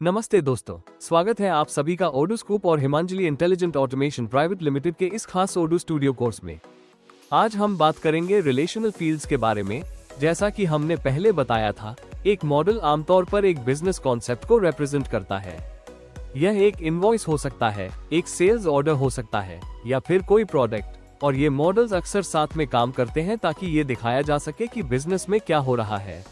नमस्ते दोस्तों, स्वागत है आप सभी का ओडू स्कूप और हिमांजलि इंटेलिजेंट ऑटोमेशन प्राइवेट लिमिटेड के इस खास ओडू स्टूडियो कोर्स में। आज हम बात करेंगे रिलेशनल फील्ड्स के बारे में। जैसा कि हमने पहले बताया था, एक मॉडल आमतौर पर एक बिजनेस कॉन्सेप्ट को रिप्रेजेंट करता है। यह एक इनवॉइस हो सकता है, एक सेल्स ऑर्डर हो सकता है या फिर कोई प्रोडक्ट, और ये मॉडल्स अक्सर साथ में काम करते हैं ताकि ये दिखाया जा सके कि बिजनेस में क्या हो रहा है।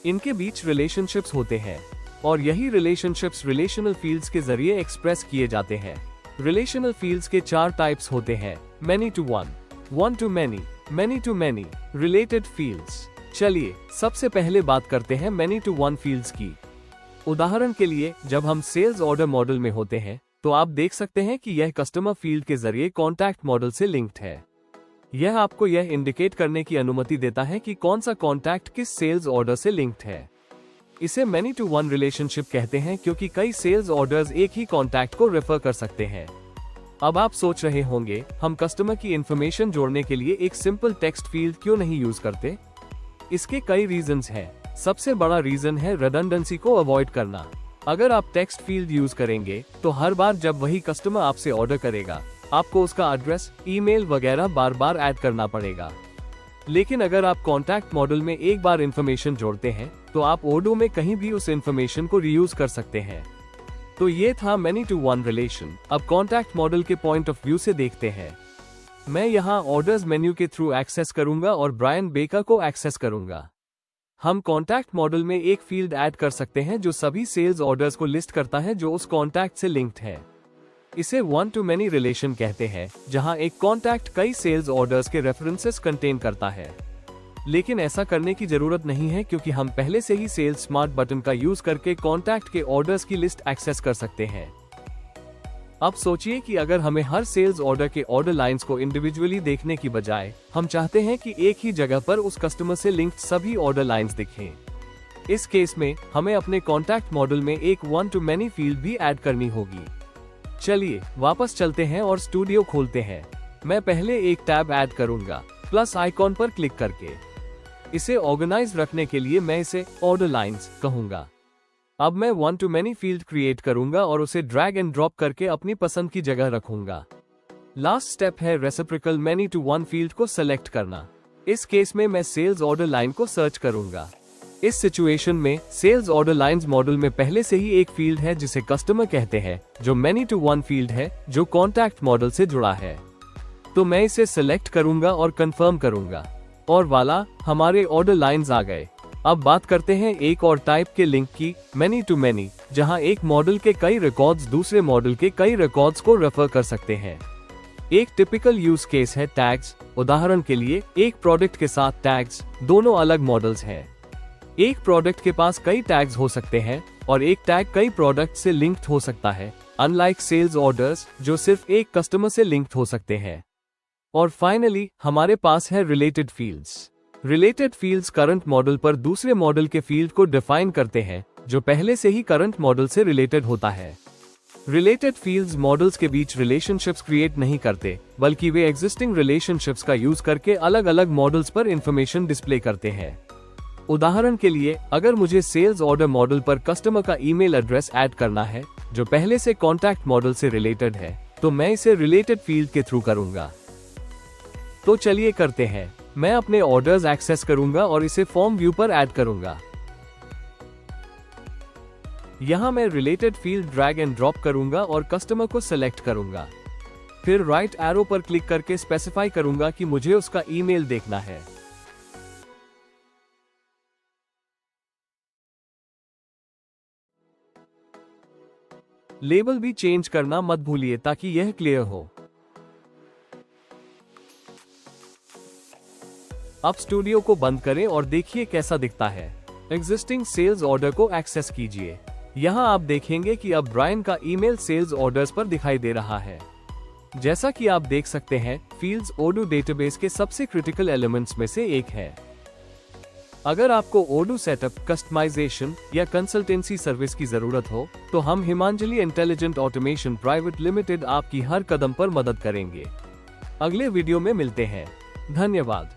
इनके बीच रिलेशनशिप्स होते हैं और यही रिलेशनशिप्स रिलेशनल फील्ड्स के जरिए एक्सप्रेस किए जाते हैं। रिलेशनल फील्ड्स के 4 टाइप्स होते हैं: many to one, one to many, many to many, related fields. चलिए सबसे पहले बात करते हैं मैनी टू वन फील्ड्स की। उदाहरण के लिए, जब हम सेल्स ऑर्डर मॉडल में होते हैं तो आप देख सकते हैं कि यह कस्टमर फील्ड के जरिए कॉन्टैक्ट मॉडल से लिंक्ड है। यह आपको यह इंडिकेट करने की अनुमति देता है कि कौन सा कॉन्टैक्ट किस सेल्स ऑर्डर से लिंक्ड है। इसे मैनी टू वन रिलेशनशिप कहते हैं क्योंकि कई सेल्स ऑर्डर्स एक ही कॉन्टैक्ट को रेफर कर सकते हैं। अब आप सोच रहे होंगे, हम कस्टमर की इंफॉर्मेशन जोड़ने के लिए एक सिंपल टेक्स्ट फील्ड क्यों नहीं यूज करते? इसके कई रीजंस हैं। सबसे बड़ा रीजन है रिडंडेंसी को अवॉइड करना। अगर आप टेक्स्ट फील्ड यूज करेंगे तो हर बार जब वही कस्टमर आपसे ऑर्डर करेगा, आपको उसका एड्रेस, ईमेल वगैरह बार बार ऐड करना पड़ेगा। लेकिन अगर आप कॉन्टैक्ट मॉडल में एक बार इंफॉर्मेशन जोड़ते हैं तो आप ओडू में कहीं भी उस इंफॉर्मेशन को रीयूज कर सकते हैं। तो ये था मैनी टू वन रिलेशन। अब कॉन्टैक्ट मॉडल के पॉइंट ऑफ व्यू से देखते हैं। मैं यहाँ ऑर्डर्स मेन्यू के थ्रू एक्सेस करूंगा और ब्रायन बेकर को एक्सेस करूंगा। हम कॉन्टैक्ट मॉडल में एक फील्ड ऐड कर सकते हैं जो सभी सेल्स ऑर्डर्स को लिस्ट करता है जो उस कॉन्टैक्ट से लिंक्ड है। इसे वन टू मैनी रिलेशन कहते हैं, जहां एक कॉन्टैक्ट कई सेल्स ऑर्डर्स के रेफरेंसेस कंटेन करता है। लेकिन ऐसा करने की जरूरत नहीं है क्योंकि हम पहले से ही सेल्स स्मार्ट बटन का यूज करके कॉन्टैक्ट के ऑर्डर्स की लिस्ट एक्सेस कर सकते हैं। अब सोचिए कि अगर हमें हर सेल्स ऑर्डर के ऑर्डर लाइंस को इंडिविजुअली देखने की बजाय हम चाहते हैं कि एक ही जगह पर उस कस्टमर से लिंक्ड सभी ऑर्डर लाइंस दिखें। इस केस में हमें अपने कॉन्टैक्ट मॉडल में एक वन टू मैनी फील्ड भी ऐड करनी होगी। चलिए वापस चलते हैं और स्टूडियो खोलते हैं। मैं पहले एक टैब ऐड करूंगा, प्लस आइकॉन पर क्लिक करके। इसे ऑर्गेनाइज रखने के लिए मैं इसे ऑर्डर लाइंस कहूंगा। अब मैं one to many field create करूंगा और उसे ड्रैग एंड ड्रॉप करके अपनी पसंद की जगह रखूंगा। लास्ट स्टेप है reciprocal many to one field को सेलेक्ट करना। इस केस में मैं सेल्स ऑर्डर लाइन को सर्च करूंगा। इस सिचुएशन में सेल्स ऑर्डर लाइंस मॉडल में पहले से ही एक फील्ड है जिसे कस्टमर कहते हैं, जो मैनी टू वन फील्ड है जो कॉन्टैक्ट मॉडल से जुड़ा है। तो मैं इसे सेलेक्ट करूंगा और कंफर्म करूंगा, और वाला, हमारे ऑर्डर लाइंस आ गए। अब बात करते हैं एक और टाइप के लिंक की, मैनी टू मैनी, जहां एक मॉडल के कई रिकॉर्ड्स दूसरे मॉडल के कई रिकॉर्ड्स को रेफर कर सकते हैं। एक टिपिकल यूज केस है टैग्स। उदाहरण के लिए, एक प्रोडक्ट के साथ टैग्स, दोनों अलग मॉडल्स हैं। एक प्रोडक्ट के पास कई टैग्स हो सकते हैं और एक टैग कई प्रोडक्ट से लिंक्ड हो सकता है, अनलाइक सेल्स ऑर्डर्स जो सिर्फ एक कस्टमर से लिंक्ड हो सकते हैं। और फाइनली हमारे पास है related fields. Related fields current model पर दूसरे मॉडल के फील्ड को डिफाइन करते हैं जो पहले से ही करंट मॉडल से रिलेटेड होता है। रिलेटेड फील्ड्स मॉडल्स के बीच रिलेशनशिप्स क्रिएट नहीं करते, बल्कि वे एग्जिस्टिंग रिलेशनशिप्स का यूज करके अलग अलग मॉडल्स पर इंफॉर्मेशन डिस्प्ले करते हैं। उदाहरण के लिए, अगर मुझे सेल्स ऑर्डर मॉडल पर कस्टमर का ईमेल एड्रेस ऐड करना है जो पहले से कॉन्टैक्ट मॉडल से रिलेटेड है, तो मैं इसे रिलेटेड फील्ड के थ्रू करूंगा। तो चलिए करते हैं। मैं अपने ऑर्डर्स एक्सेस करूंगा और इसे फॉर्म व्यू पर ऐड करूंगा। यहां मैं related field drag and drop करूंगा और कस्टमर को सिलेक्ट करूंगा। फिर राइट एरो पर क्लिक करके स्पेसिफाई करूंगा कि मुझे उसका ईमेल देखना है। लेबल भी चेंज करना मत भूलिए ताकि यह क्लियर हो। अब स्टूडियो को बंद करें और देखिए कैसा दिखता है। एग्जिस्टिंग सेल्स ऑर्डर को एक्सेस कीजिए। यहाँ आप देखेंगे कि अब ब्रायन का ईमेल सेल्स ऑर्डर्स पर दिखाई दे रहा है। जैसा कि आप देख सकते हैं, फील्ड्स ओडू डेटाबेस के सबसे क्रिटिकल एलिमेंट्स में से एक है। अगर आपको ओडू सेटअप, कस्टमाइजेशन या कंसल्टेंसी सर्विस की जरूरत हो तो हम हिमांजलि इंटेलिजेंट ऑटोमेशन प्राइवेट लिमिटेड आपकी हर कदम पर मदद करेंगे। अगले वीडियो में मिलते हैं। धन्यवाद।